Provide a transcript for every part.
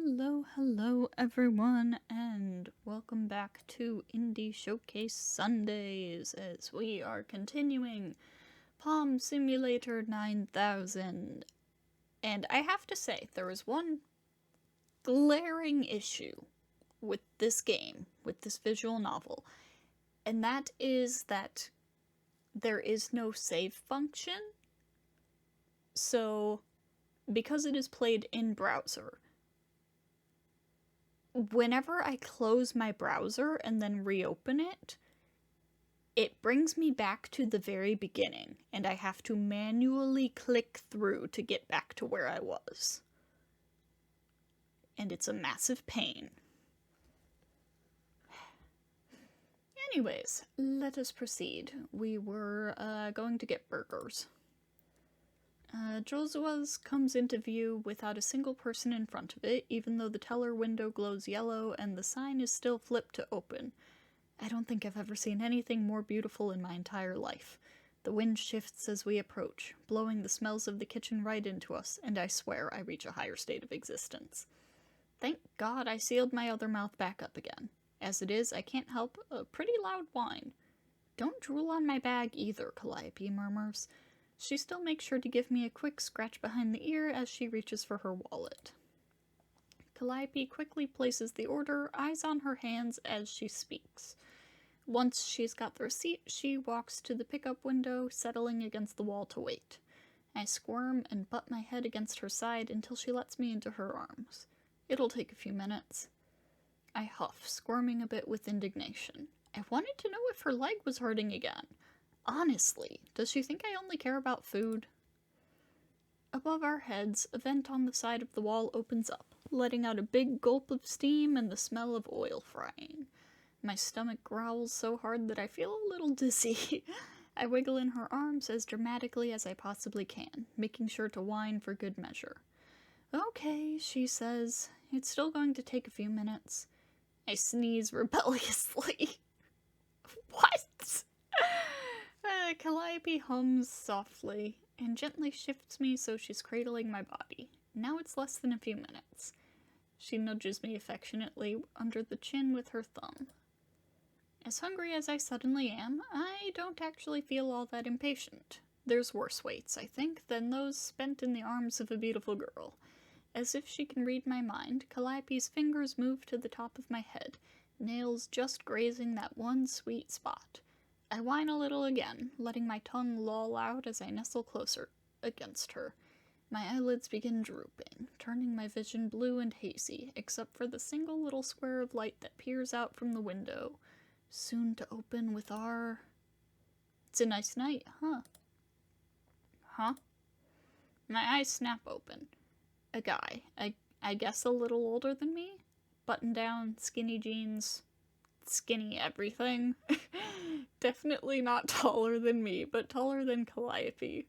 Hello everyone, and welcome back to Indie Showcase Sundays as we are continuing Palm Simulator 9000. And I have to say, there is one glaring issue with this game, with this visual novel, and that is that there is no save function. So, because it is played in browser, whenever I close my browser and then reopen it, it brings me back to the very beginning, and I have to manually click through to get back to where I was. And it's a massive pain. Anyways, let us proceed. We were going to get burgers. Josua's comes into view without a single person in front of it, even though the teller window glows yellow and the sign is still flipped to open. I don't think I've ever seen anything more beautiful in my entire life. The wind shifts as we approach, blowing the smells of the kitchen right into us, and I swear I reach a higher state of existence. Thank God I sealed my other mouth back up again. As it is, I can't help a pretty loud whine. Don't drool on my bag either, Calliope murmurs. She still makes sure to give me a quick scratch behind the ear as she reaches for her wallet. Calliope quickly places the order, eyes on her hands as she speaks. Once she's got the receipt, she walks to the pickup window, settling against the wall to wait. I squirm and butt my head against her side until she lets me into her arms. It'll take a few minutes. I huff, squirming a bit with indignation. I wanted to know if her leg was hurting again. Honestly, does she think I only care about food? Above our heads, a vent on the side of the wall opens up, letting out a big gulp of steam and the smell of oil frying. My stomach growls so hard that I feel a little dizzy. I wiggle in her arms as dramatically as I possibly can, making sure to whine for good measure. Okay, she says. It's still going to take a few minutes. I sneeze rebelliously. What? Calliope hums softly and gently shifts me so she's cradling my body. Now it's less than a few minutes. She nudges me affectionately under the chin with her thumb. As hungry as I suddenly am, I don't actually feel all that impatient. There's worse waits, I think, than those spent in the arms of a beautiful girl. As if she can read my mind, Calliope's fingers move to the top of my head, nails just grazing that one sweet spot. I whine a little again, letting my tongue loll out as I nestle closer against her. My eyelids begin drooping, turning my vision blue and hazy, except for the single little square of light that peers out from the window, soon to open with our... It's a nice night, huh? Huh? My eyes snap open. A guy, I guess a little older than me? Button down, skinny jeans, skinny everything. Definitely not taller than me, but taller than Calliope.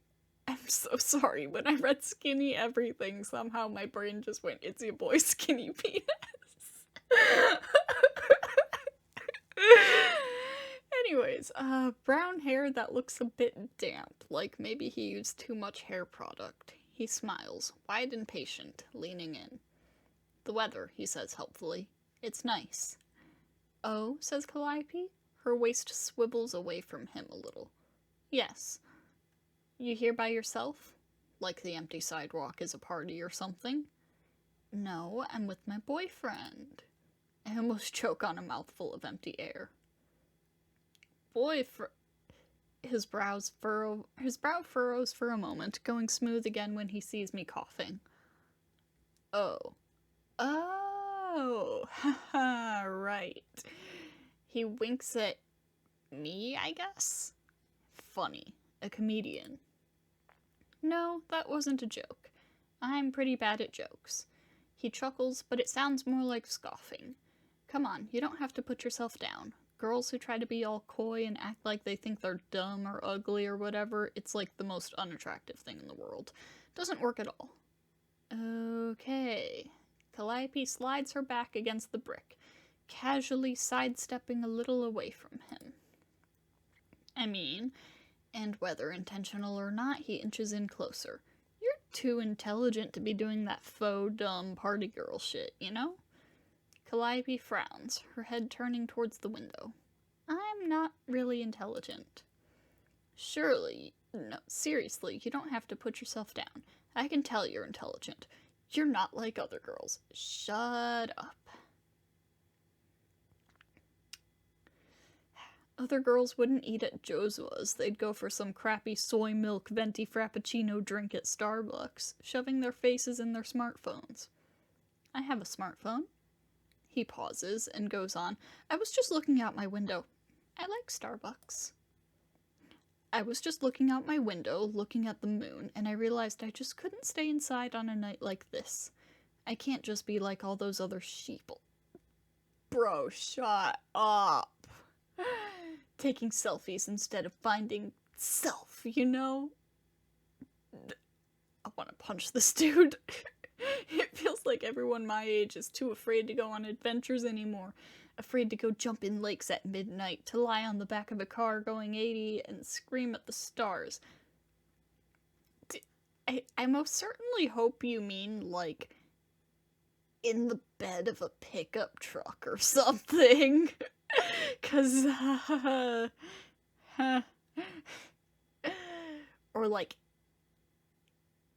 I'm so sorry, when I read skinny everything, somehow my brain just went, it's your boy Skinny Penis. Anyways, brown hair that looks a bit damp, like maybe he used too much hair product. He smiles, wide and patient, leaning in. The weather, he says helpfully. It's nice. Oh, says Calliope. Her waist swivels away from him a little. Yes. You here by yourself? Like the empty sidewalk is a party or something? No, I'm with my boyfriend. I almost choke on a mouthful of empty air. Boyfriend... His brow furrows for a moment, going smooth again when he sees me coughing. Oh. Oh, haha, right. He winks at me, I guess? Funny. A comedian. No, that wasn't a joke. I'm pretty bad at jokes. He chuckles, but it sounds more like scoffing. Come on, you don't have to put yourself down. Girls who try to be all coy and act like they think they're dumb or ugly or whatever, it's like the most unattractive thing in the world. Doesn't work at all. Okay. Calliope slides her back against the brick, casually sidestepping a little away from him. I mean, and whether intentional or not, he inches in closer. You're too intelligent to be doing that faux dumb party girl shit, you know? Calliope frowns, her head turning towards the window. I'm not really intelligent. Surely, no, seriously, you don't have to put yourself down. I can tell you're intelligent. You're not like other girls. Shut up. Other girls wouldn't eat at Josua's. They'd go for some crappy soy milk venti frappuccino drink at Starbucks, shoving their faces in their smartphones. I have a smartphone. He pauses and goes on. I was just looking out my window. I like Starbucks. I was just looking out my window, looking at the moon, and I realized I just couldn't stay inside on a night like this. I can't just be like all those other sheeple. Bro, shut up. Taking selfies instead of finding self, you know? I want to punch this dude. It feels like everyone my age is too afraid to go on adventures anymore. Afraid to go jump in lakes at midnight, to lie on the back of a car going 80 and scream at the stars. I most certainly hope you mean, like, in the bed of a pickup truck or something. 'Cause, or like,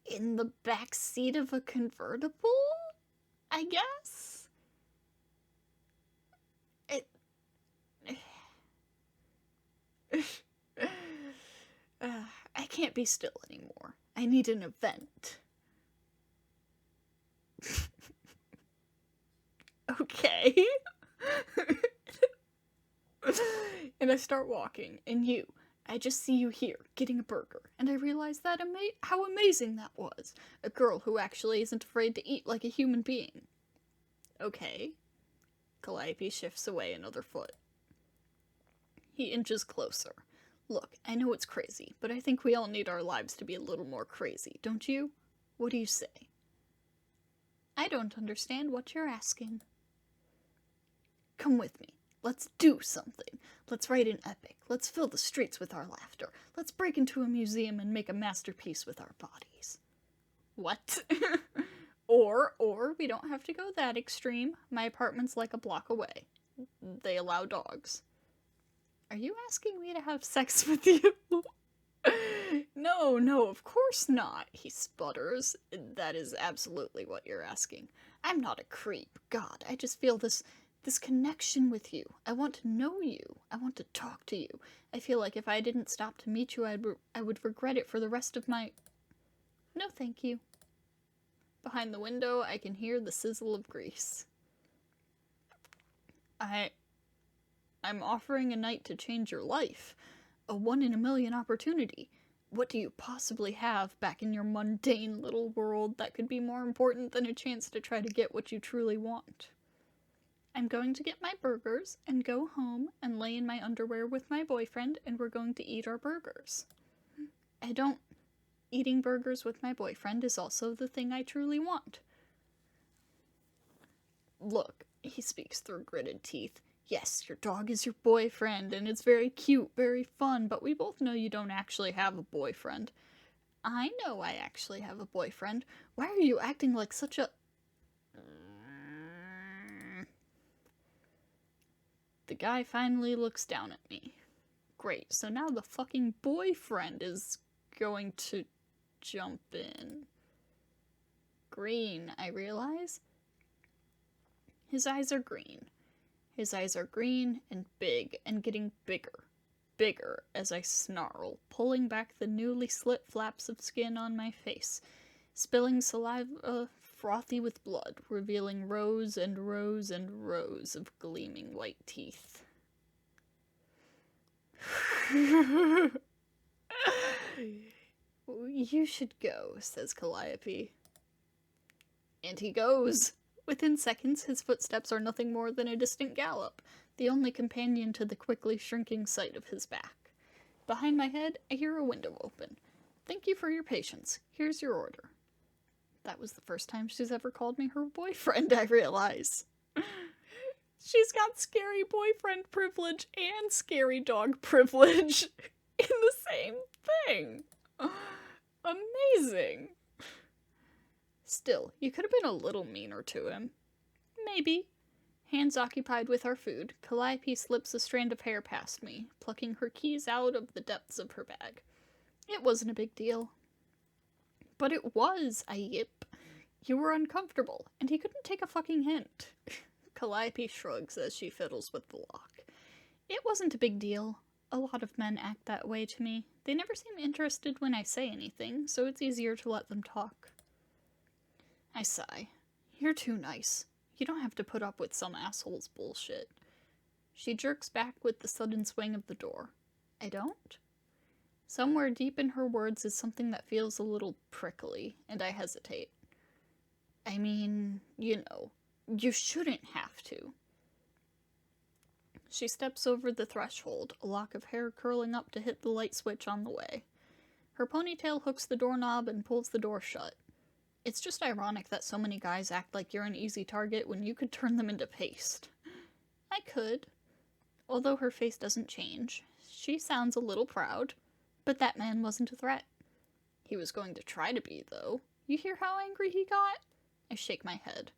in the back seat of a convertible, I guess? I can't be still anymore. I need an event. Okay. And I start walking, and I just see you here, getting a burger, and I realize that how amazing that was. A girl who actually isn't afraid to eat like a human being. Okay. Calliope shifts away another foot. He inches closer. Look, I know it's crazy, but I think we all need our lives to be a little more crazy, don't you? What do you say? I don't understand what you're asking. Come with me. Let's do something. Let's write an epic. Let's fill the streets with our laughter. Let's break into a museum and make a masterpiece with our bodies. What? Or we don't have to go that extreme. My apartment's like a block away. They allow dogs. Are you asking me to have sex with you? No, of course not, he sputters. That is absolutely what you're asking. I'm not a creep. God, I just feel this connection with you. I want to know you. I want to talk to you. I feel like if I didn't stop to meet you, I would regret it for the rest of my... No, thank you. Behind the window, I can hear the sizzle of grease. I'm offering a night to change your life. A 1-in-a-million opportunity. What do you possibly have back in your mundane little world that could be more important than a chance to try to get what you truly want? I'm going to get my burgers and go home and lay in my underwear with my boyfriend, and we're going to eat our burgers. Eating burgers with my boyfriend is also the thing I truly want. Look, he speaks through gritted teeth. Yes, your dog is your boyfriend, and it's very cute, very fun, but we both know you don't actually have a boyfriend. I know I actually have a boyfriend. Why are you acting like such a... The guy finally looks down at me. Great, so now the fucking boyfriend is going to jump in. Green, I realize. His eyes are green. His eyes are green and big and getting bigger. Bigger as I snarl, pulling back the newly slit flaps of skin on my face, spilling saliva frothy with blood, revealing rows and rows and rows of gleaming white teeth. You should go, says Calliope. And he goes. Within seconds, his footsteps are nothing more than a distant gallop, the only companion to the quickly shrinking sight of his back. Behind my head, I hear a window open. Thank you for your patience. Here's your order. That was the first time she's ever called me her boyfriend, I realize. She's got scary boyfriend privilege and scary dog privilege in the same thing. Amazing. Still, you could have been a little meaner to him. Maybe. Hands occupied with our food, Calliope slips a strand of hair past me, plucking her keys out of the depths of her bag. It wasn't a big deal. But it was, I yip. You were uncomfortable, and he couldn't take a fucking hint. Calliope shrugs as she fiddles with the lock. It wasn't a big deal. A lot of men act that way to me. They never seem interested when I say anything, so it's easier to let them talk. I sigh. You're too nice. You don't have to put up with some asshole's bullshit. She jerks back with the sudden swing of the door. I don't? Somewhere deep in her words is something that feels a little prickly, and I hesitate. I mean, you shouldn't have to. She steps over the threshold, a lock of hair curling up to hit the light switch on the way. Her ponytail hooks the doorknob and pulls the door shut. It's just ironic that so many guys act like you're an easy target when you could turn them into paste. I could. Although her face doesn't change. She sounds a little proud. But that man wasn't a threat. He was going to try to be, though. You hear how angry he got? I shake my head.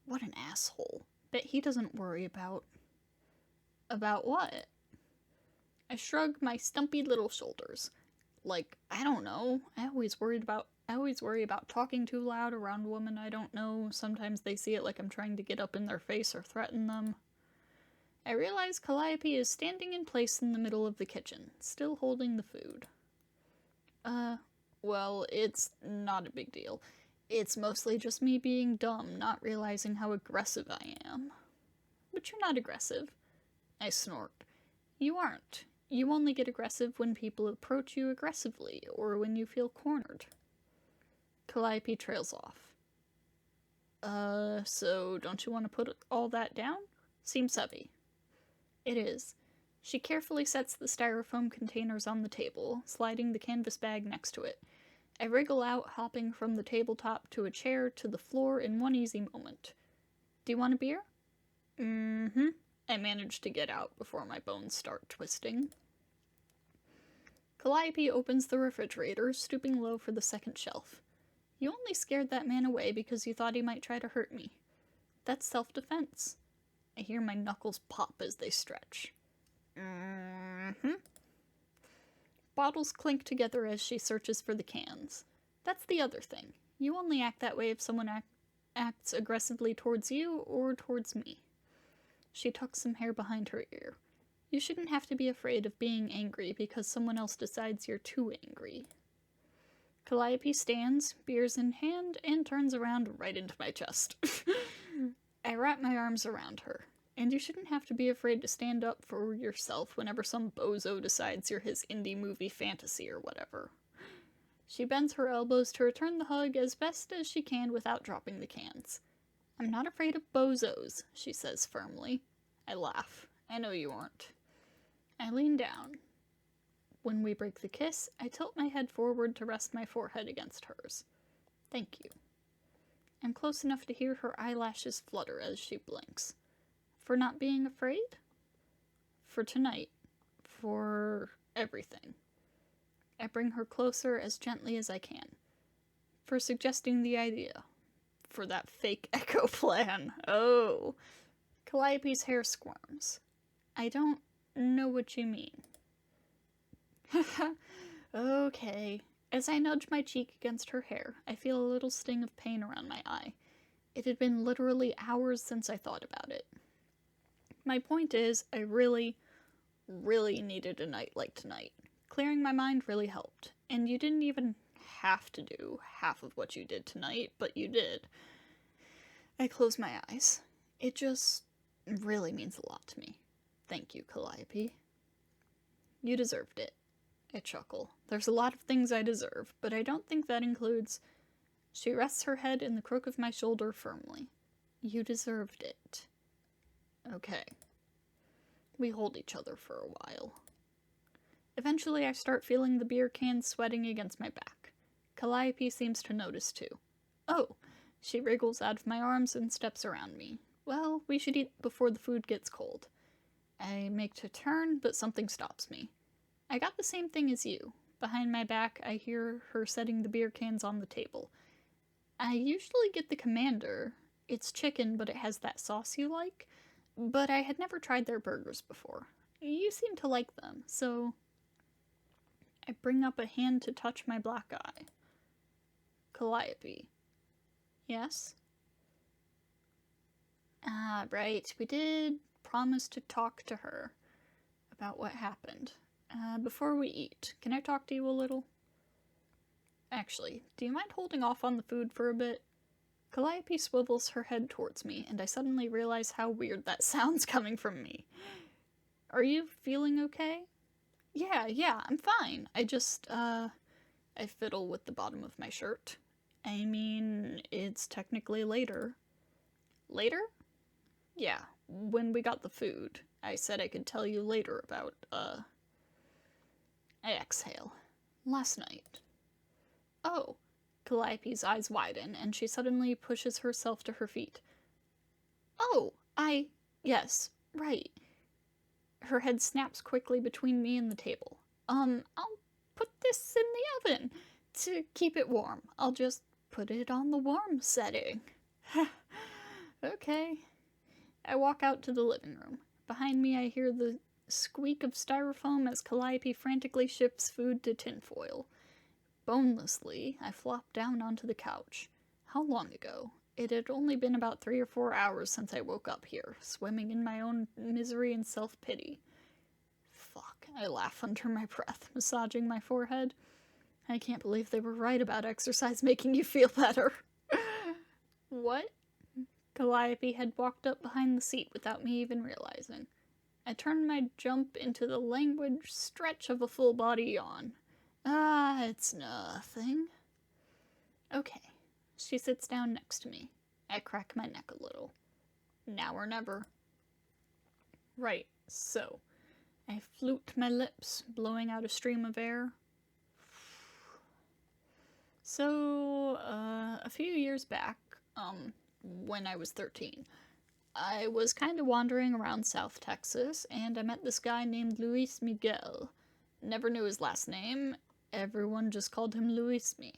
What an asshole. Bet he doesn't worry about... About what? I shrug my stumpy little shoulders. Like, I don't know. I always worry about talking too loud around women I don't know. Sometimes they see it like I'm trying to get up in their face or threaten them. I realize Calliope is standing in place in the middle of the kitchen, still holding the food. Well, it's not a big deal. It's mostly just me being dumb, not realizing how aggressive I am. But you're not aggressive. I snort. You aren't. You only get aggressive when people approach you aggressively, or when you feel cornered. Calliope trails off. So don't you want to put all that down? Seems heavy. It is. She carefully sets the styrofoam containers on the table, sliding the canvas bag next to it. I wriggle out, hopping from the tabletop to a chair to the floor in one easy moment. Do you want a beer? Mm-hmm. I manage to get out before my bones start twisting. Calliope opens the refrigerator, stooping low for the second shelf. You only scared that man away because you thought he might try to hurt me. That's self-defense. I hear my knuckles pop as they stretch. Mm-hmm. Bottles clink together as she searches for the cans. That's the other thing. You only act that way if someone acts aggressively towards you or towards me. She tucks some hair behind her ear. You shouldn't have to be afraid of being angry because someone else decides you're too angry. Calliope stands, beers in hand, and turns around right into my chest. I wrap my arms around her. And you shouldn't have to be afraid to stand up for yourself whenever some bozo decides you're his indie movie fantasy or whatever. She bends her elbows to return the hug as best as she can without dropping the cans. I'm not afraid of bozos, she says firmly. I laugh. I know you aren't. I lean down. When we break the kiss, I tilt my head forward to rest my forehead against hers. Thank you. I'm close enough to hear her eyelashes flutter as she blinks. For not being afraid? For tonight. For everything. I bring her closer as gently as I can. For suggesting the idea. For that fake echo plan. Oh. Calliope's hair squirms. I don't know what you mean. Okay. As I nudge my cheek against her hair, I feel a little sting of pain around my eye. It had been literally hours since I thought about it. My point is, I really, really needed a night like tonight. Clearing my mind really helped, and you didn't even have to do half of what you did tonight, but you did. I close my eyes. It just really means a lot to me. Thank you, Calliope. You deserved it. I chuckle. There's a lot of things I deserve, but I don't think that includes... She rests her head in the crook of my shoulder firmly. You deserved it. Okay. We hold each other for a while. Eventually I start feeling the beer cans sweating against my back. Calliope seems to notice too. Oh! She wriggles out of my arms and steps around me. Well, we should eat before the food gets cold. I make to turn, but something stops me. I got the same thing as you. Behind my back, I hear her setting the beer cans on the table. I usually get the Commander. It's chicken, but it has that sauce you like. But I had never tried their burgers before. You seem to like them, so I bring up a hand to touch my black eye. Calliope. Yes? Ah, right. We did promise to talk to her about what happened. Before we eat, can I talk to you a little? Actually, do you mind holding off on the food for a bit? Calliope swivels her head towards me, and I suddenly realize how weird that sounds coming from me. Are you feeling okay? Yeah, I'm fine. I fiddle with the bottom of my shirt. I mean, it's technically later. Later? Yeah, when we got the food. I said I could tell you later about, I exhale. Last night. Oh. Calliope's eyes widen, and she suddenly pushes herself to her feet. Oh, yes, right. Her head snaps quickly between me and the table. I'll put this in the oven to keep it warm. I'll just put it on the warm setting. Okay. I walk out to the living room. Behind me, I hear the squeak of styrofoam as Calliope frantically shifts food to tinfoil. Bonelessly, I flop down onto the couch. How long ago? It had only been about 3 or 4 hours since I woke up here, swimming in my own misery and self-pity. Fuck, I laugh under my breath, massaging my forehead. I can't believe they were right about exercise making you feel better. What? Calliope had walked up behind the seat without me even realizing. I turned my jump into the languid stretch of a full-body yawn. Ah, it's nothing. Okay. She sits down next to me. I crack my neck a little. Now or never. Right, so. I flute my lips, blowing out a stream of air. So, a few years back, when I was 13, I was kind of wandering around South Texas, and I met this guy named Luis Miguel. Never knew his last name. Everyone just called him Luis Me.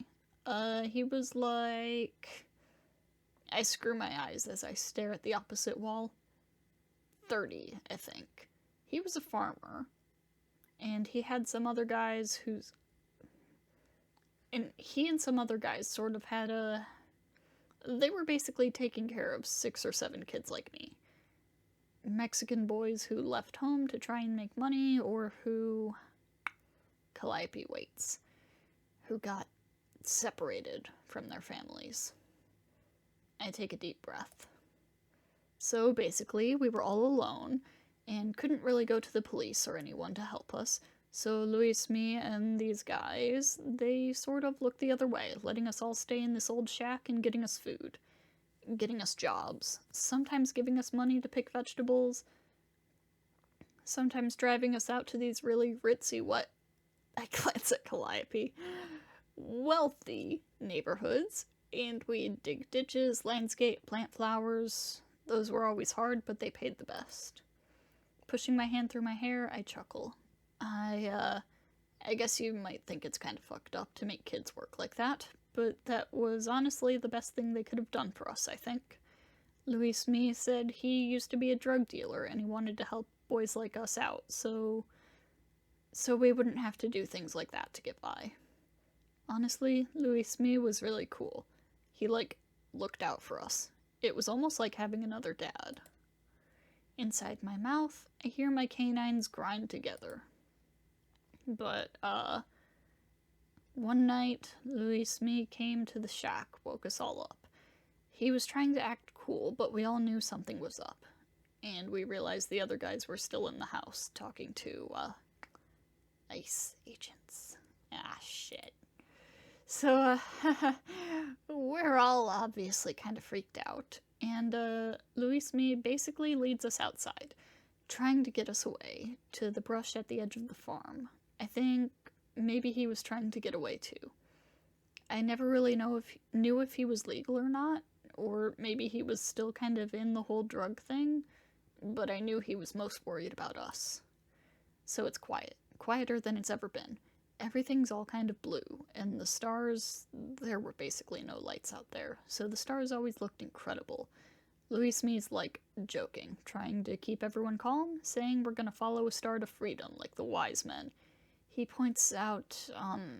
He was like... I screw my eyes as I stare at the opposite wall. 30, I think. He was a farmer, and he had some other guys who's... And he and some other guys sort of had a... They were basically taking care of 6 or 7 kids like me. Mexican boys who left home to try and make money, or who... Calliope waits. Who got separated from their families. I take a deep breath. So basically, we were all alone, and couldn't really go to the police or anyone to help us. So Luis, me, and these guys, they sort of looked the other way, letting us all stay in this old shack and getting us food. Getting us jobs. Sometimes giving us money to pick vegetables. Sometimes driving us out to these really ritzy, I glance at Calliope. Wealthy neighborhoods. And we'd dig ditches, landscape, plant flowers. Those were always hard, but they paid the best. Pushing my hand through my hair, I chuckle. I guess you might think it's kind of fucked up to make kids work like that, but that was honestly the best thing they could have done for us, I think. Luis Me said he used to be a drug dealer and he wanted to help boys like us out, so we wouldn't have to do things like that to get by. Honestly, Luis Me was really cool. He, looked out for us. It was almost like having another dad. Inside my mouth, I hear my canines grind together. But, one night, Luis Me came to the shack, woke us all up. He was trying to act cool, but we all knew something was up. And we realized the other guys were still in the house, talking to, ICE agents. Ah, shit. So, we're all obviously kind of freaked out. And, Luis Me basically leads us outside, trying to get us away, to the brush at the edge of the farm. I think maybe he was trying to get away too. I never really knew if he was legal or not, or maybe he was still kind of in the whole drug thing, but I knew he was most worried about us. So it's quiet. Quieter than it's ever been. everything's all kind of blue, and the stars, there were basically no lights out there, so the stars always looked incredible. Louis Me's like joking, trying to keep everyone calm, saying we're gonna follow a star to freedom like the wise men. He points out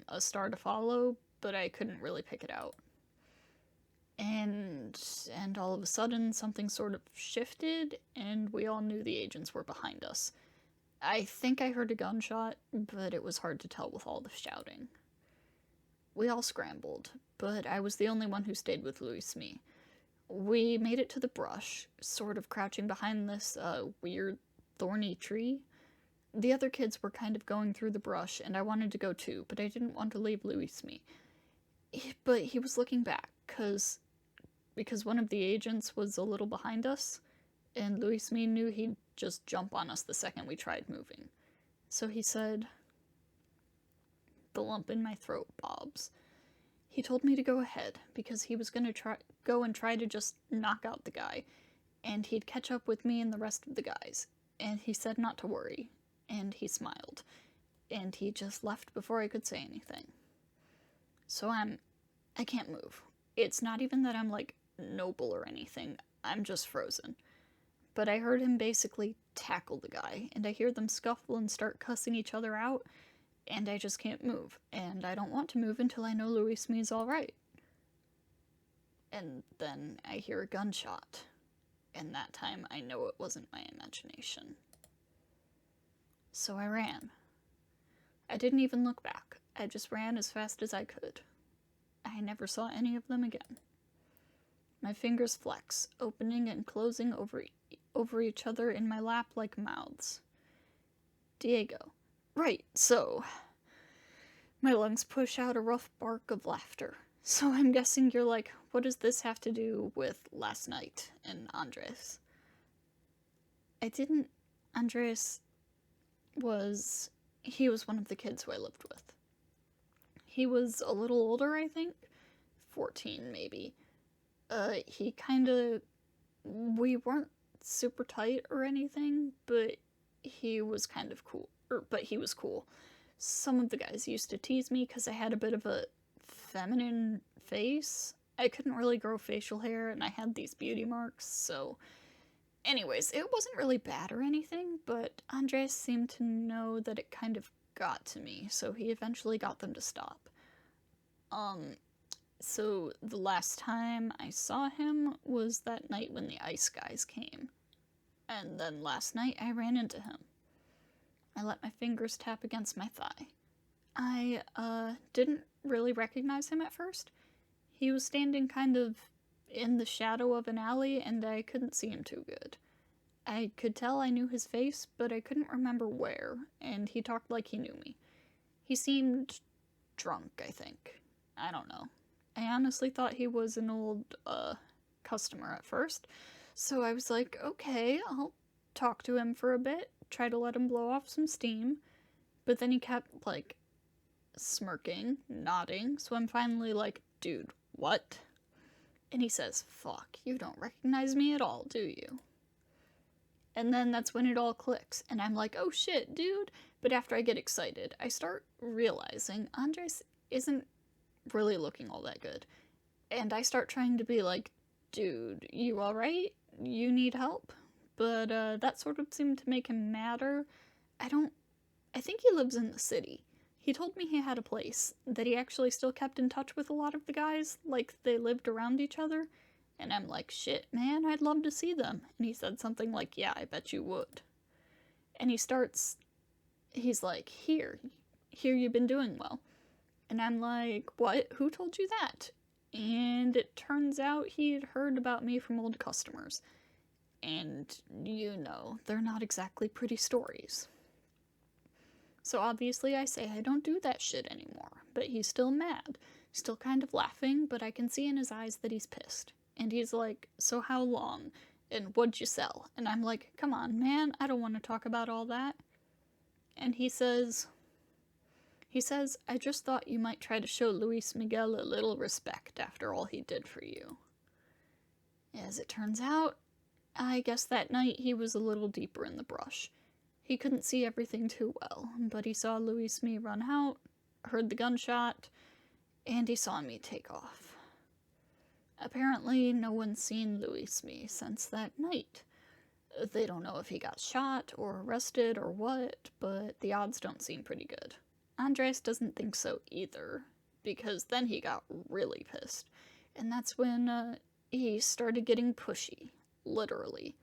a star to follow, but I couldn't really pick it out. And all of a sudden something sort of shifted, and we all knew the agents were behind us. I think I heard a gunshot, but it was hard to tell with all the shouting. We all scrambled, but I was the only one who stayed with Louis Me. We made it to the brush, sort of crouching behind this weird thorny tree. The other kids were kind of going through the brush, and I wanted to go too, but I didn't want to leave Louis Me. But he was looking back, because one of the agents was a little behind us, and Louis Me knew he'd just jump on us the second we tried moving. So he said, "The lump in my throat, Bobs." He told me to go ahead, because he was going to go and try to just knock out the guy, and he'd catch up with me and the rest of the guys. And he said not to worry, and he smiled, and he just left before I could say anything. So I can't move. It's not even that I'm like noble or anything, I'm just frozen. But I heard him basically tackle the guy, and I hear them scuffle and start cussing each other out, and I just can't move, and I don't want to move until I know Louis Me's alright. And then I hear a gunshot, and that time I know it wasn't my imagination. So I ran. I didn't even look back, I just ran as fast as I could. I never saw any of them again. My fingers flex, opening and closing over each other in my lap like mouths. Diego. Right, so... My lungs push out a rough bark of laughter. So I'm guessing you're like, what does this have to do with last night and Andres? Andres he was one of the kids who I lived with. He was a little older, I think. 14, maybe. We weren't super tight or anything, but he was kind of cool. But he was cool. Some of the guys used to tease me because I had a bit of a feminine face. I couldn't really grow facial hair, and I had these beauty marks, so... Anyways, it wasn't really bad or anything, but Andres seemed to know that it kind of got to me, so he eventually got them to stop. So the last time I saw him was that night when the ice guys came. And then last night I ran into him. I let my fingers tap against my thigh. I, didn't really recognize him at first. He was standing kind of in the shadow of an alley, and I couldn't see him too good. I could tell I knew his face, but I couldn't remember where, and he talked like he knew me. He seemed drunk, I think. I don't know. I honestly thought he was an old, customer at first, so I was like, okay, I'll talk to him for a bit, try to let him blow off some steam, but then he kept, like, smirking, nodding, so I'm finally like, dude, what? And he says, fuck, you don't recognize me at all, do you? And then that's when it all clicks, and I'm like, oh shit, dude. But after I get excited, I start realizing Andres isn't really looking all that good. And I start trying to be like, dude, you alright? You need help? But that sort of seemed to make him madder. I think he lives in the city. He told me he had a place, that he actually still kept in touch with a lot of the guys, like they lived around each other. And I'm like, shit, man, I'd love to see them. And he said something like, yeah, I bet you would. And he's like, here you've been doing well. And I'm like, what? Who told you that? And it turns out he had heard about me from old customers. And, you know, they're not exactly pretty stories. So obviously I say I don't do that shit anymore, but he's still mad, still kind of laughing, but I can see in his eyes that he's pissed. And he's like, so how long? And what'd you sell? And I'm like, come on, man, I don't want to talk about all that. And he says, I just thought you might try to show Luis Miguel a little respect after all he did for you. As it turns out, I guess that night he was a little deeper in the brush. He couldn't see everything too well, but he saw Louis Me run out, heard the gunshot, and he saw me take off. Apparently, no one's seen Louis Smee since that night. They don't know if he got shot or arrested or what, but the odds don't seem pretty good. Andres doesn't think so either, because then he got really pissed. And that's when he started getting pushy, literally.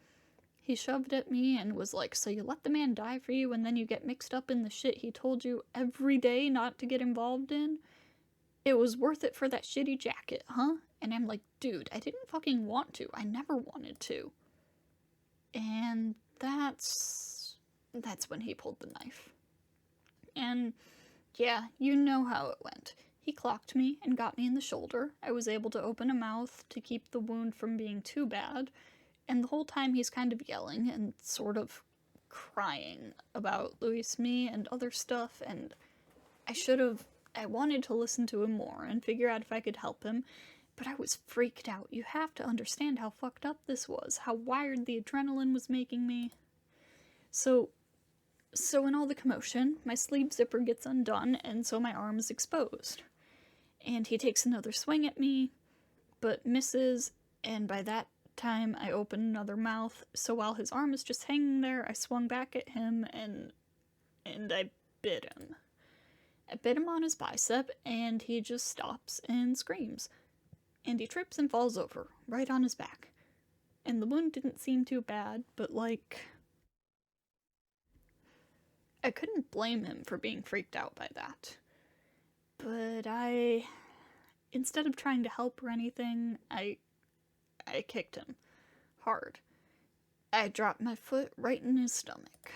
He shoved at me and was like, so you let the man die for you and then you get mixed up in the shit he told you every day not to get involved in? It was worth it for that shitty jacket, huh? And I'm like, dude, I didn't fucking want to. I never wanted to. And that's when he pulled the knife. And yeah, you know how it went. He clocked me and got me in the shoulder. I was able to open a mouth to keep the wound from being too bad. And the whole time he's kind of yelling and sort of crying about Louis Smee and other stuff, and I wanted to listen to him more and figure out if I could help him, but I was freaked out. You have to understand how fucked up this was, how wired the adrenaline was making me. So in all the commotion, my sleeve zipper gets undone, and so my arm is exposed. And he takes another swing at me, but misses, and by that time I open another mouth, so while his arm is just hanging there, I swung back at him and I bit him. I bit him on his bicep, and he just stops and screams. And he trips and falls over, right on his back. And the wound didn't seem too bad, but I couldn't blame him for being freaked out by that. But instead of trying to help or anything, I kicked him. Hard. I dropped my foot right in his stomach.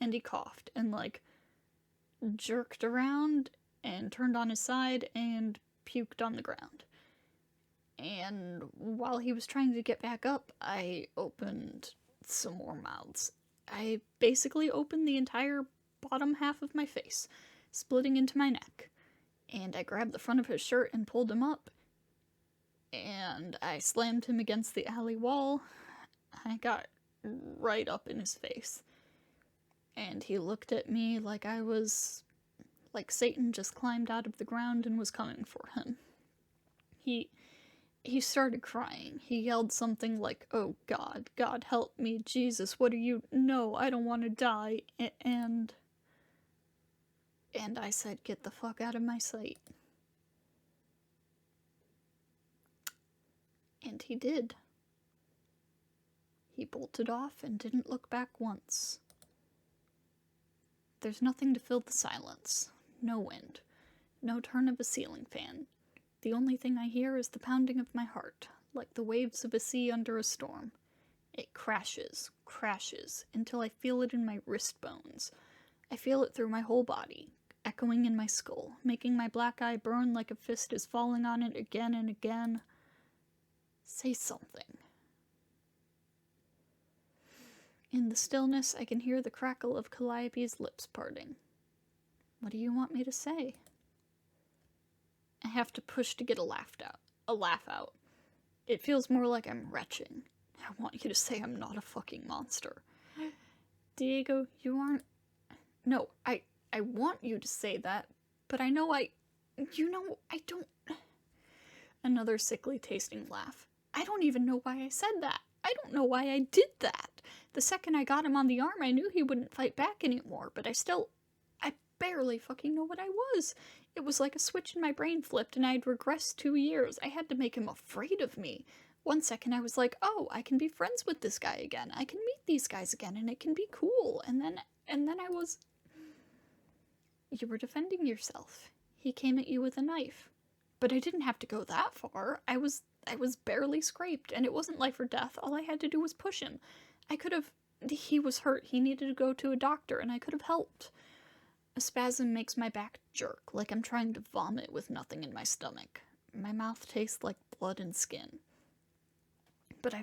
And he coughed and, jerked around and turned on his side and puked on the ground. And while he was trying to get back up, I opened some more mouths. I basically opened the entire bottom half of my face, splitting into my neck. And I grabbed the front of his shirt and pulled him up. And I slammed him against the alley wall. I got right up in his face. And he looked at me like I was... like Satan just climbed out of the ground and was coming for him. He started crying. He yelled something like, "Oh God, God help me, Jesus, what are you... No, I don't want to die." And I said, "Get the fuck out of my sight." And he did. He bolted off and didn't look back once. There's nothing to fill the silence. No wind. No turn of a ceiling fan. The only thing I hear is the pounding of my heart, like the waves of a sea under a storm. It crashes, crashes, until I feel it in my wrist bones. I feel it through my whole body, echoing in my skull, making my black eye burn like a fist is falling on it again and again. Say something. In the stillness, I can hear the crackle of Calliope's lips parting. What do you want me to say? I have to push to get a laugh out. It feels more like I'm retching. I want you to say I'm not a fucking monster. Diego, you aren't... No, I want you to say that, but I know I don't... Another sickly tasting laugh. I don't even know why I said that. I don't know why I did that. The second I got him on the arm, I knew he wouldn't fight back anymore, but I barely fucking know what I was. It was like a switch in my brain flipped and I'd regressed 2 years. I had to make him afraid of me. 1 second I was like, oh, I can be friends with this guy again. I can meet these guys again and it can be cool. And then I was... You were defending yourself. He came at you with a knife. But I didn't have to go that far. I was barely scraped and it wasn't life or death. All I had to do was push him. He was hurt. He needed to go to a doctor and I could have helped. A spasm makes my back jerk, like I'm trying to vomit with nothing in my stomach. My mouth tastes like blood and skin. But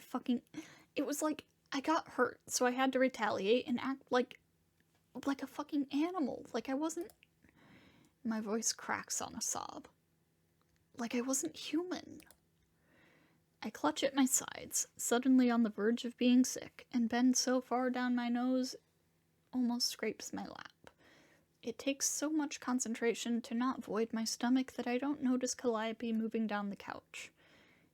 it was like I got hurt, so I had to retaliate and act like a fucking animal. Like I wasn't... My voice cracks on a sob. Like I wasn't human. I clutch at my sides, suddenly on the verge of being sick, and bend so far down my nose, almost scrapes my lap. It takes so much concentration to not void my stomach that I don't notice Calliope moving down the couch.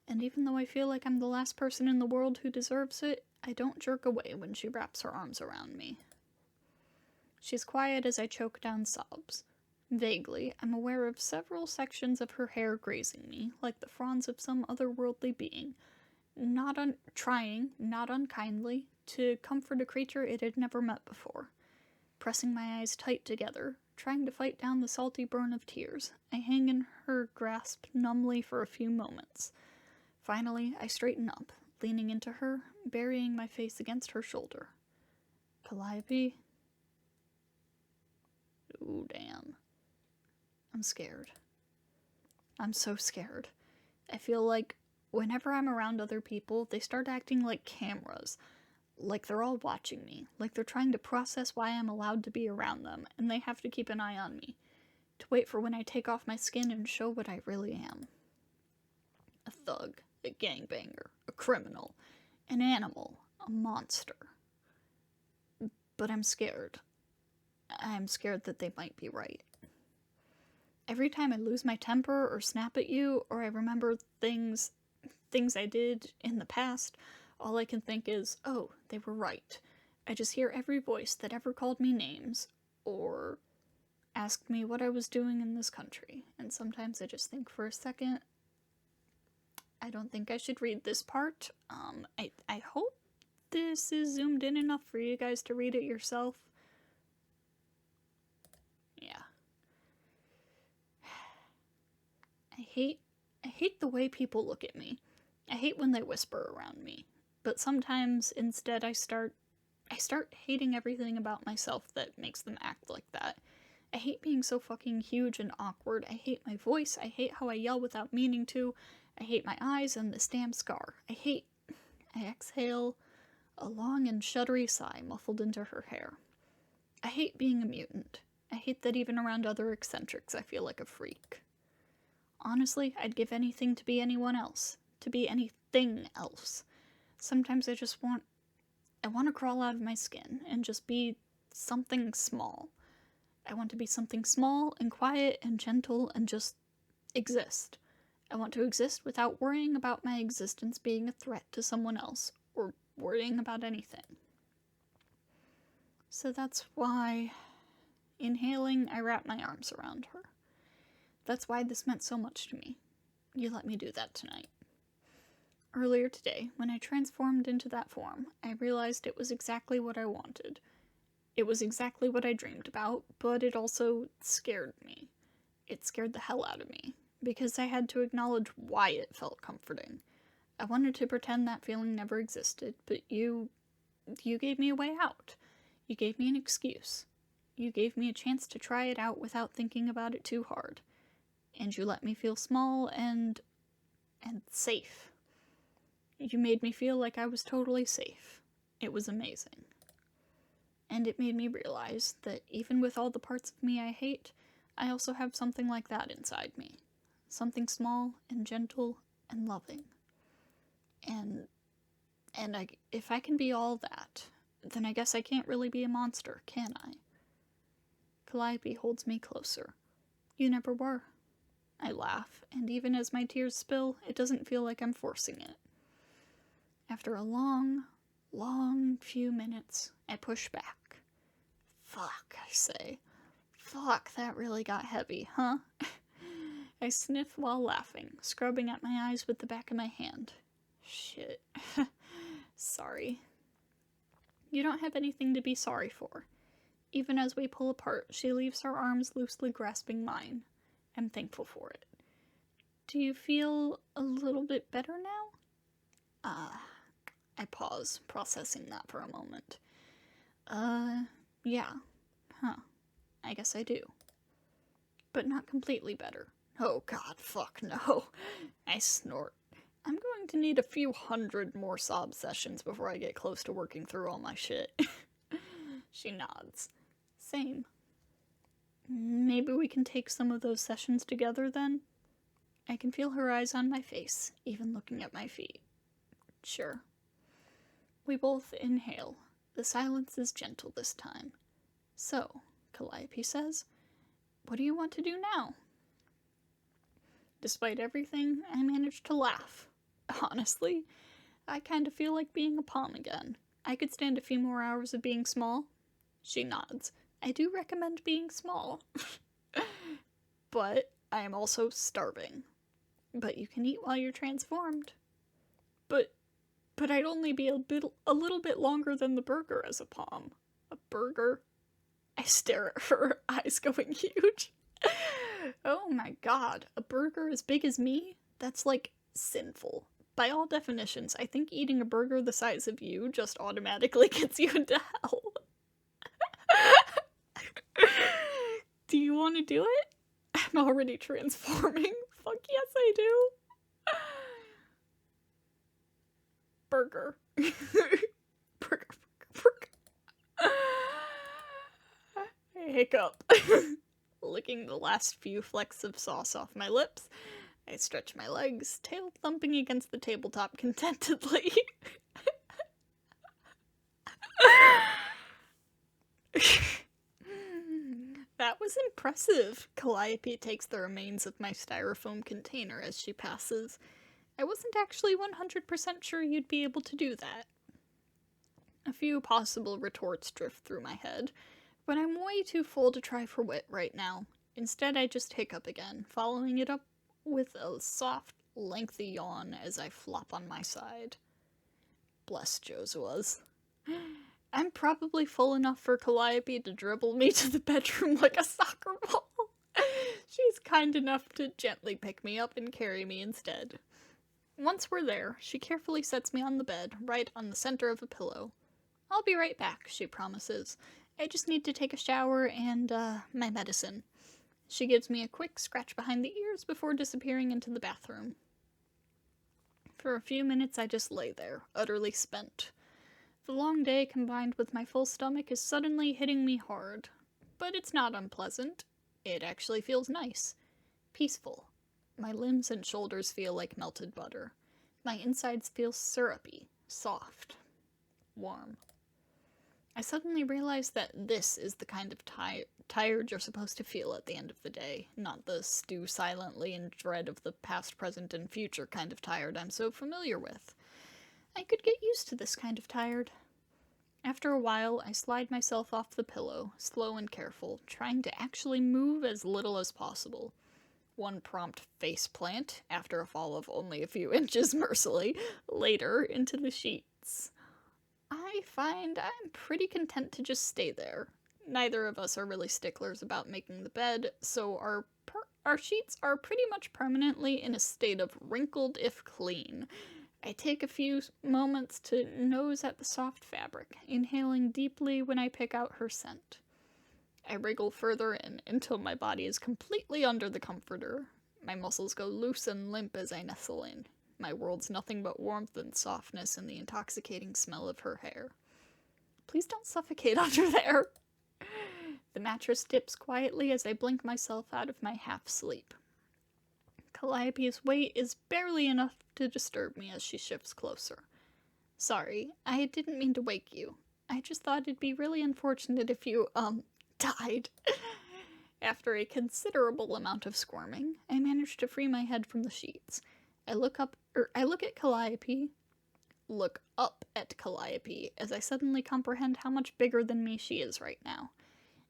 And even though I feel like I'm the last person in the world who deserves it, I don't jerk away when she wraps her arms around me. She's quiet as I choke down sobs. Vaguely, I'm aware of several sections of her hair grazing me, like the fronds of some otherworldly being, not unkindly, to comfort a creature it had never met before. Pressing my eyes tight together, trying to fight down the salty burn of tears, I hang in her grasp numbly for a few moments. Finally, I straighten up, leaning into her, burying my face against her shoulder. Calliope? Ooh, damn. I'm scared. I'm so scared. I feel like whenever I'm around other people, they start acting like cameras. Like they're all watching me. Like they're trying to process why I'm allowed to be around them, and they have to keep an eye on me. To wait for when I take off my skin and show what I really am. A thug. A gangbanger. A criminal. An animal. A monster. But I'm scared. I'm scared that they might be right. Every time I lose my temper or snap at you, or I remember things I did in the past, all I can think is, oh, they were right. I just hear every voice that ever called me names, or asked me what I was doing in this country. And sometimes I just think for a second, I don't think I should read this part. I hope this is zoomed in enough for you guys to read it yourself. Yeah. I hate the way people look at me. I hate when they whisper around me. But sometimes instead I start hating everything about myself that makes them act like that. I hate being so fucking huge and awkward. I hate my voice. I hate how I yell without meaning to. I hate my eyes and this damn scar. I exhale a long and shuddery sigh muffled into her hair. I hate being a mutant. I hate that even around other eccentrics I feel like a freak. Honestly, I'd give anything to be anyone else. To be anything else. Sometimes I want to crawl out of my skin and just be something small. I want to be something small and quiet and gentle and just exist. I want to exist without worrying about my existence being a threat to someone else, or worrying about anything. So that's why, inhaling, I wrap my arms around her. That's why this meant so much to me. You let me do that tonight. Earlier today, when I transformed into that form, I realized it was exactly what I wanted. It was exactly what I dreamed about, but it also scared me. It scared the hell out of me, because I had to acknowledge why it felt comforting. I wanted to pretend that feeling never existed, but you gave me a way out. You gave me an excuse. You gave me a chance to try it out without thinking about it too hard. And you let me feel small and safe. You made me feel like I was totally safe. It was amazing. And it made me realize that even with all the parts of me I hate, I also have something like that inside me. Something small and gentle and loving. And if I can be all that, then I guess I can't really be a monster, can I? Calliope holds me closer. You never were. I laugh, and even as my tears spill, it doesn't feel like I'm forcing it. After a long few minutes, I push back. Fuck, I say. Fuck, that really got heavy, huh? I sniff while laughing, scrubbing at my eyes with the back of my hand. Shit. Sorry. You don't have anything to be sorry for. Even as we pull apart, she leaves her arms loosely grasping mine. I'm thankful for it. Do you feel a little bit better now? I pause, processing that for a moment. Yeah. Huh. I guess I do. But not completely better. Oh god, fuck no. I snort. I'm going to need a few hundred more sob sessions before I get close to working through all my shit. She nods. Same. Maybe we can take some of those sessions together then? I can feel her eyes on my face, even looking at my feet. Sure. We both inhale. The silence is gentle this time. So, Calliope says. What do you want to do now? Despite everything, I managed to laugh. Honestly, I kind of feel like being a Pom again. I could stand a few more hours of being small. She nods. I do recommend being small. But I am also starving. But you can eat while you're transformed. But I'd only be a little bit longer than the burger as a Pom. A burger? I stare at her, eyes going huge. Oh my god, a burger as big as me? That's like sinful. By all definitions, I think eating a burger the size of you just automatically gets you into hell. Do you want to do it? I'm already transforming. Fuck yes, I do. Burger. Burger. I hiccup. Licking the last few flecks of sauce off my lips, I stretch my legs, tail thumping against the tabletop contentedly. That was impressive. Calliope takes the remains of my styrofoam container as she passes. I wasn't actually 100% sure you'd be able to do that. A few possible retorts drift through my head, but I'm way too full to try for wit right now. Instead, I just hiccup again, following it up with a soft, lengthy yawn as I flop on my side. Bless Josua's. I'm probably full enough for Calliope to dribble me to the bedroom like a soccer ball. She's kind enough to gently pick me up and carry me instead. Once we're there, she carefully sets me on the bed, right on the center of a pillow. I'll be right back, she promises. I just need to take a shower and, my medicine. She gives me a quick scratch behind the ears before disappearing into the bathroom. For a few minutes I just lay there, utterly spent. The long day combined with my full stomach is suddenly hitting me hard. But it's not unpleasant. It actually feels nice. Peaceful. My limbs and shoulders feel like melted butter. My insides feel syrupy, soft, warm. I suddenly realize that this is the kind of tired you're supposed to feel at the end of the day, not the stew silently in dread of the past, present, and future kind of tired I'm so familiar with. I could get used to this kind of tired. After a while, I slide myself off the pillow, slow and careful, trying to actually move as little as possible. One prompt face plant, after a fall of only a few inches mercifully, later into the sheets. I find I'm pretty content to just stay there. Neither of us are really sticklers about making the bed, so our sheets are pretty much permanently in a state of wrinkled if clean. I take a few moments to nose at the soft fabric, inhaling deeply when I pick out her scent. I wriggle further in until my body is completely under the comforter. My muscles go loose and limp as I nestle in. My world's nothing but warmth and softness and the intoxicating smell of her hair. Please don't suffocate under there. The mattress dips quietly as I blink myself out of my half-sleep. Calliope's weight is barely enough to disturb me as she shifts closer. Sorry, I didn't mean to wake you. I just thought it'd be really unfortunate if you, died. After a considerable amount of squirming, I managed to free my head from the sheets. I look up at Calliope as I suddenly comprehend how much bigger than me she is right now.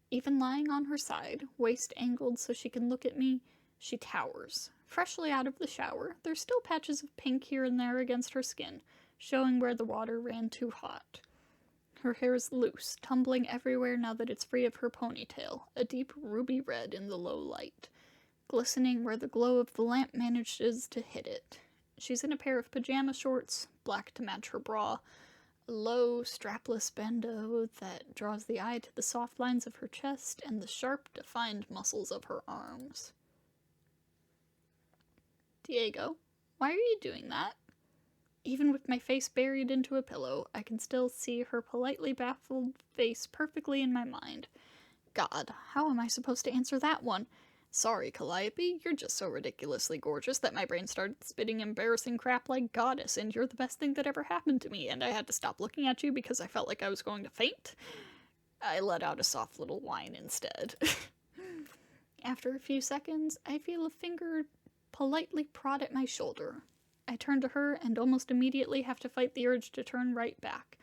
Even lying on her side, waist angled so she can look at me, she towers. Freshly out of the shower, there's still patches of pink here and there against her skin, showing where the water ran too hot. Her hair is loose, tumbling everywhere now that it's free of her ponytail, a deep ruby red in the low light, glistening where the glow of the lamp manages to hit it. She's in a pair of pajama shorts, black to match her bra, a low, strapless bandeau that draws the eye to the soft lines of her chest and the sharp, defined muscles of her arms. Diego, why are you doing that? Even with my face buried into a pillow, I can still see her politely baffled face perfectly in my mind. God, how am I supposed to answer that one? Sorry, Calliope, you're just so ridiculously gorgeous that my brain started spitting embarrassing crap like goddess, and you're the best thing that ever happened to me, and I had to stop looking at you because I felt like I was going to faint. I let out a soft little whine instead. After a few seconds, I feel a finger politely prod at my shoulder. I turn to her and almost immediately have to fight the urge to turn right back,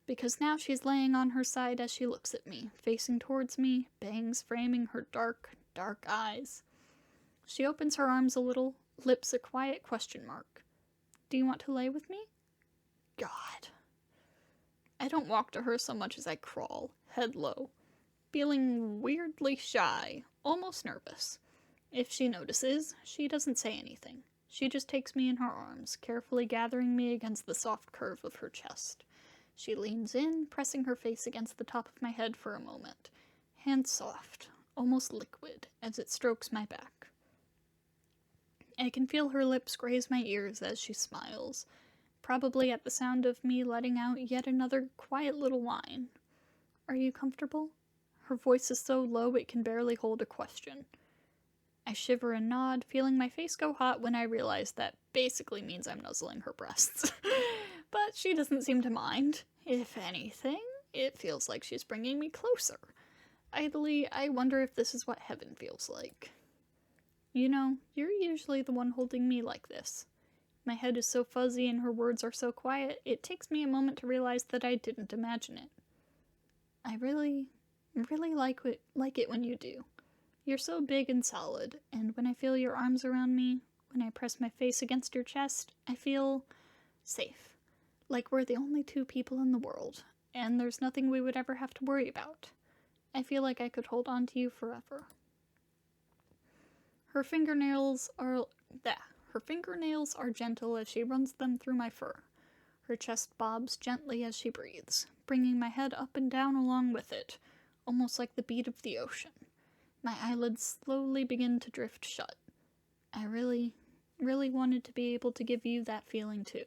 because now she's laying on her side as she looks at me, facing towards me, bangs framing her dark, dark eyes. She opens her arms a little, lips a quiet question mark. Do you want to lay with me? God. I don't walk to her so much as I crawl, head low, feeling weirdly shy, almost nervous. If she notices, she doesn't say anything. She just takes me in her arms, carefully gathering me against the soft curve of her chest. She leans in, pressing her face against the top of my head for a moment, hand soft, almost liquid, as it strokes my back. I can feel her lips graze my ears as she smiles, probably at the sound of me letting out yet another quiet little whine. Are you comfortable? Her voice is so low it can barely hold a question. I shiver and nod, feeling my face go hot when I realize that basically means I'm nuzzling her breasts. But she doesn't seem to mind. If anything, it feels like she's bringing me closer. Idly, I wonder if this is what heaven feels like. You know, you're usually the one holding me like this. My head is so fuzzy and her words are so quiet, it takes me a moment to realize that I didn't imagine it. I really like it when you do. You're so big and solid, and when I feel your arms around me, when I press my face against your chest, I feel safe. Like we're the only two people in the world, and there's nothing we would ever have to worry about. I feel like I could hold on to you forever. Her fingernails are gentle as she runs them through my fur. Her chest bobs gently as she breathes, bringing my head up and down along with it, almost like the beat of the ocean. My eyelids slowly begin to drift shut. I really wanted to be able to give you that feeling too.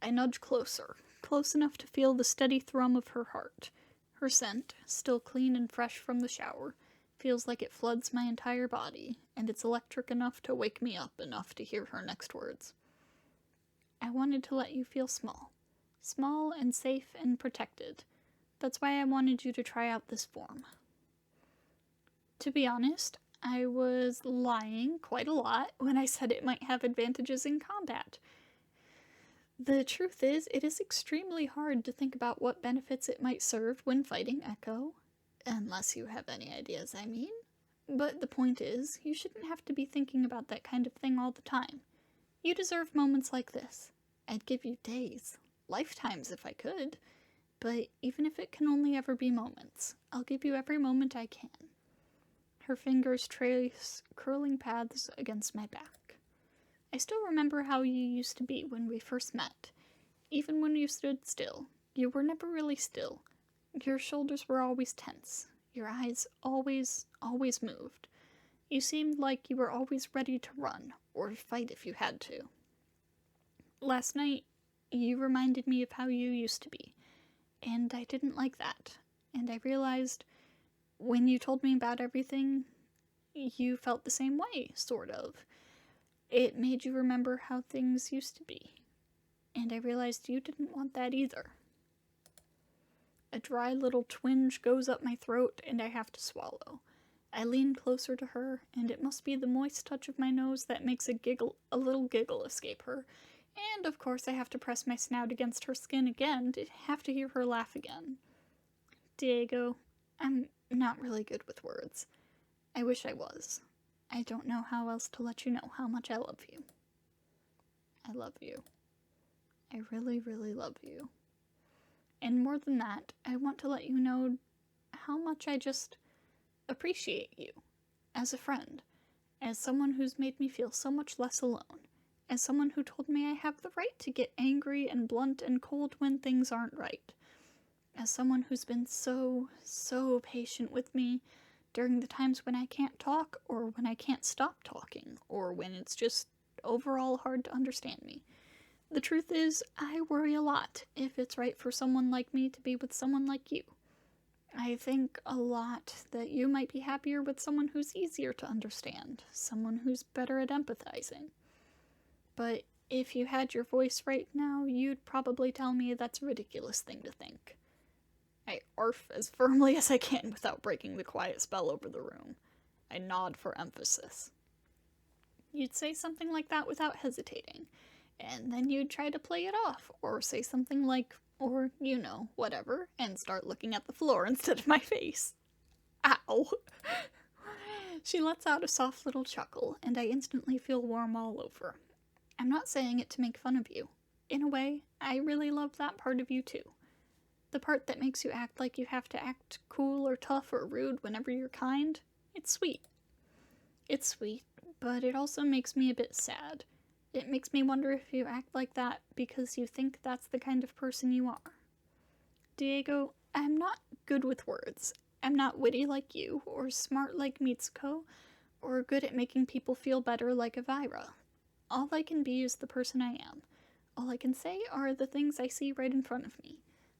I nudge closer, close enough to feel the steady thrum of her heart. Her scent, still clean and fresh from the shower, feels like it floods my entire body, and it's electric enough to wake me up enough to hear her next words. I wanted to let you feel small. Small and safe and protected. That's why I wanted you to try out this form. To be honest, I was lying quite a lot when I said it might have advantages in combat. The truth is, it is extremely hard to think about what benefits it might serve when fighting Echo. Unless you have any ideas, I mean. But the point is, you shouldn't have to be thinking about that kind of thing all the time. You deserve moments like this. I'd give you days, lifetimes if I could. But even if it can only ever be moments, I'll give you every moment I can. Her fingers trace curling paths against my back. I still remember how you used to be when we first met. Even when you stood still, you were never really still. Your shoulders were always tense. Your eyes always moved. You seemed like you were always ready to run, or fight if you had to. Last night, you reminded me of how you used to be, and I didn't like that. And I realized, when you told me about everything, you felt the same way, sort of. It made you remember how things used to be. And I realized you didn't want that either. A dry little twinge goes up my throat, and I have to swallow. I lean closer to her, and it must be the moist touch of my nose that makes a little giggle escape her. And of course I have to press my snout against her skin again to have to hear her laugh again. Diego, I'm not really good with words. I wish I was. I don't know how else to let you know how much I love you. I love you. I really, really love you. And more than that, I want to let you know how much I just appreciate you as a friend, as someone who's made me feel so much less alone, as someone who told me I have the right to get angry and blunt and cold when things aren't right, as someone who's been so patient with me during the times when I can't talk, or when I can't stop talking, or when it's just overall hard to understand me. The truth is, I worry a lot if it's right for someone like me to be with someone like you. I think a lot that you might be happier with someone who's easier to understand, someone who's better at empathizing. But if you had your voice right now, you'd probably tell me that's a ridiculous thing to think. I arf as firmly as I can without breaking the quiet spell over the room. I nod for emphasis. You'd say something like that without hesitating, and then you'd try to play it off, or say something like, or, you know, whatever, and start looking at the floor instead of my face. Ow! She lets out a soft little chuckle, and I instantly feel warm all over. I'm not saying it to make fun of you. In a way, I really love that part of you too. The part that makes you act like you have to act cool or tough or rude whenever you're kind. It's sweet. It's sweet, but it also makes me a bit sad. It makes me wonder if you act like that because you think that's the kind of person you are. Diego, I'm not good with words. I'm not witty like you, or smart like Mitsuko, or good at making people feel better like Elvira. All I can be is the person I am. All I can say are the things I see right in front of me.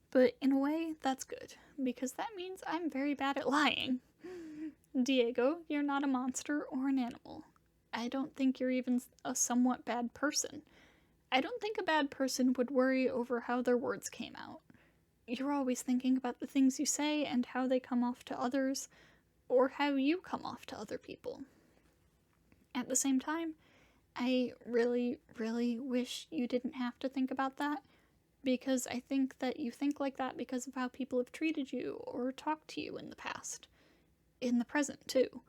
But in a way, that's good, because that means I'm very bad at lying. Diego, you're not a monster or an animal. I don't think you're even a somewhat bad person. I don't think a bad person would worry over how their words came out. You're always thinking about the things you say and how they come off to others, or how you come off to other people. At the same time, I really, really wish you didn't have to think about that, because I think that you think like that because of how people have treated you or talked to you in the past. In the present, too.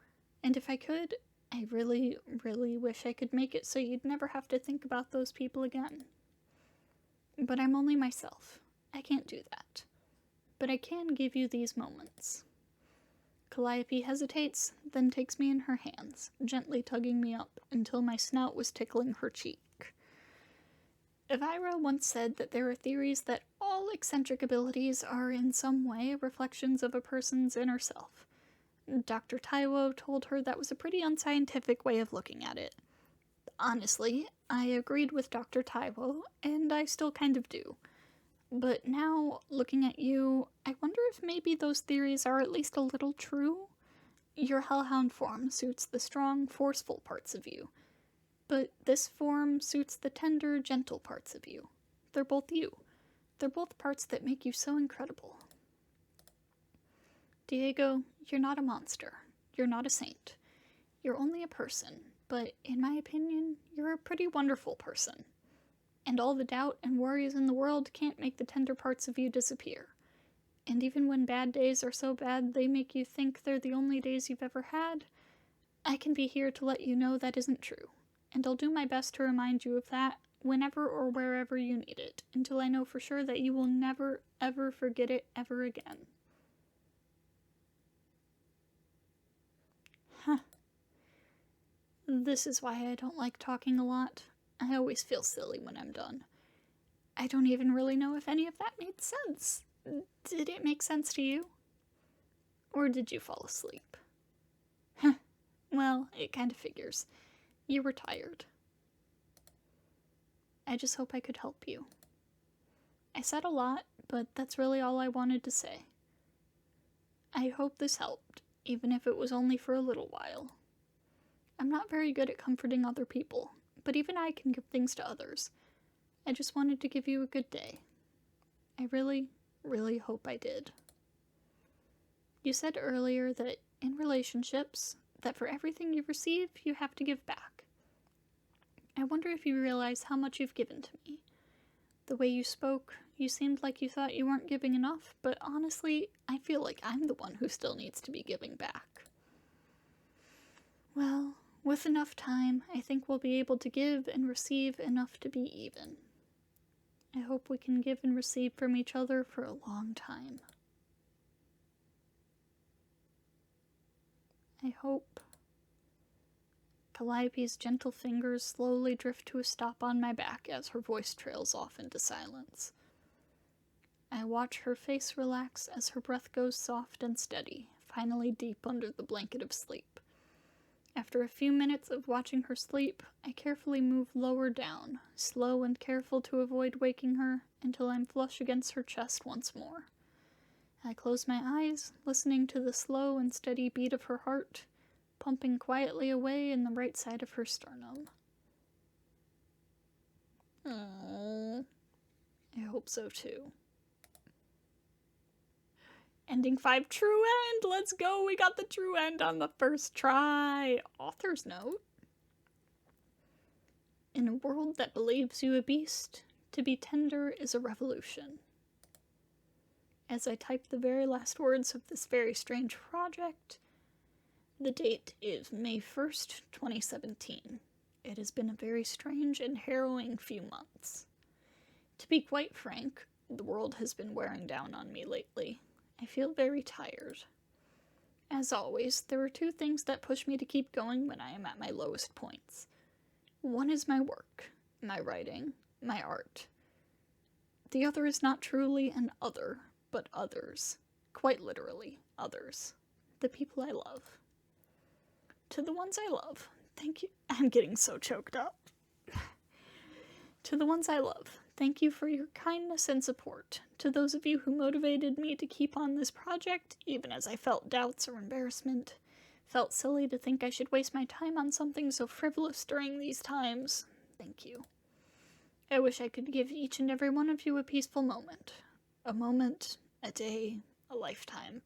And if I could, I really, really wish I could make it so you'd never have to think about those people again. But I'm only myself. I can't do that. But I can give you these moments. Calliope hesitates, then takes me in her hands, gently tugging me up until my snout was tickling her cheek. Elvira once said that there are theories that all eccentric abilities are in some way reflections of a person's inner self. Dr. Taiwo told her that was a pretty unscientific way of looking at it. Honestly, I agreed with Dr. Taiwo, and I still kind of do. But now, looking at you, I wonder if maybe those theories are at least a little true? Your hellhound form suits the strong, forceful parts of you. But this form suits the tender, gentle parts of you. They're both you. They're both parts that make you so incredible. Diego, you're not a monster. You're not a saint. You're only a person, but in my opinion, you're a pretty wonderful person. And all the doubt and worries in the world can't make the tender parts of you disappear. And even when bad days are so bad they make you think they're the only days you've ever had, I can be here to let you know that isn't true. And I'll do my best to remind you of that whenever or wherever you need it, until I know for sure that you will never, ever forget it ever again. Huh. This is why I don't like talking a lot. I always feel silly when I'm done. I don't even really know if any of that made sense. Did it make sense to you? Or did you fall asleep? Well, it kind of figures. You were tired. I just hope I could help you. I said a lot, but that's really all I wanted to say. I hope this helped, even if it was only for a little while. I'm not very good at comforting other people, but even I can give things to others. I just wanted to give you a good day. I really, really hope I did. You said earlier that in relationships, that for everything you receive, you have to give back. I wonder if you realize how much you've given to me. The way you spoke, you seemed like you thought you weren't giving enough, but honestly, I feel like I'm the one who still needs to be giving back. Well, with enough time, I think we'll be able to give and receive enough to be even. I hope we can give and receive from each other for a long time. I hope. Calliope's gentle fingers slowly drift to a stop on my back as her voice trails off into silence. I watch her face relax as her breath goes soft and steady, finally deep under the blanket of sleep. After a few minutes of watching her sleep, I carefully move lower down, slow and careful to avoid waking her, until I'm flush against her chest once more. I close my eyes, listening to the slow and steady beat of her heart, pumping quietly away in the right side of her sternum. Aww. I hope so too. Ending 5 true end! Let's go! We got the true end on the first try! Author's note. In a world that believes you a beast, to be tender is a revolution. As I type the very last words of this very strange project, the date is May 1st, 2017. It has been a very strange and harrowing few months. To be quite frank, the world has been wearing down on me lately. I feel very tired. As always, there are two things that push me to keep going when I am at my lowest points. One is my work, my writing, my art. The other is not truly an other, but others. Quite literally, others. The people I love. To the ones I love, thank you. I'm getting so choked up. To the ones I love, thank you for your kindness and support. To those of you who motivated me to keep on this project, even as I felt doubts or embarrassment, felt silly to think I should waste my time on something so frivolous during these times, thank you. I wish I could give each and every one of you a peaceful moment. A moment, a day, a lifetime.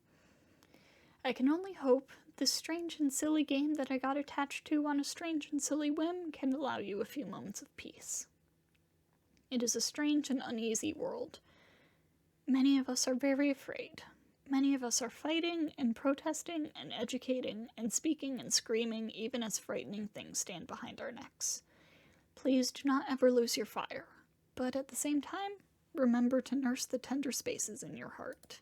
I can only hope this strange and silly game that I got attached to on a strange and silly whim can allow you a few moments of peace. It is a strange and uneasy world. Many of us are very afraid. Many of us are fighting and protesting and educating and speaking and screaming even as frightening things stand behind our necks. Please do not ever lose your fire, but at the same time, remember to nurse the tender spaces in your heart.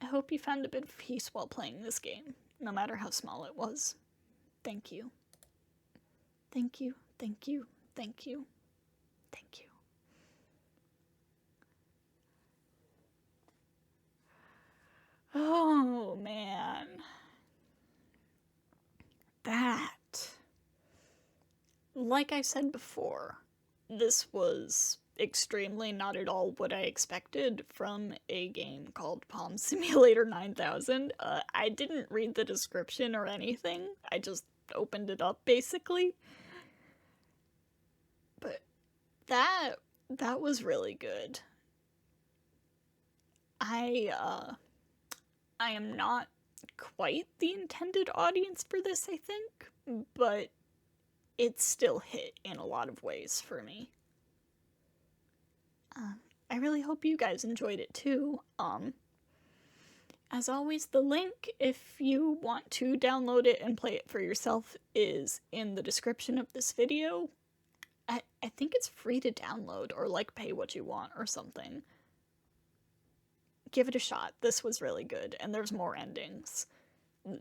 I hope you found a bit of peace while playing this game, no matter how small it was. Thank you. Thank you, thank you, thank you, thank you. Oh, man. That. Like I said before, this was extremely not at all what I expected from a game called Palm Simulator 9000. I didn't read the description or anything. I just opened it up, basically. But that was really good. I am not quite the intended audience for this, I think, but it still hit in a lot of ways for me. I really hope you guys enjoyed it too. As always, the link, if you want to download it and play it for yourself, is in the description of this video. I think it's free to download, or like pay what you want or something. Give it a shot. This was really good, and there's more endings.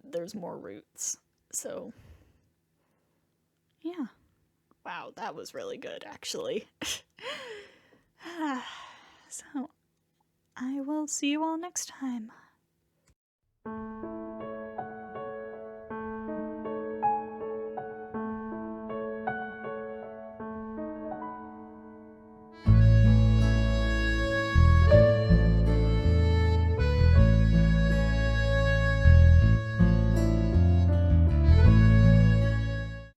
There's more routes. So, yeah. Wow, that was really good, actually. So, I will see you all next time.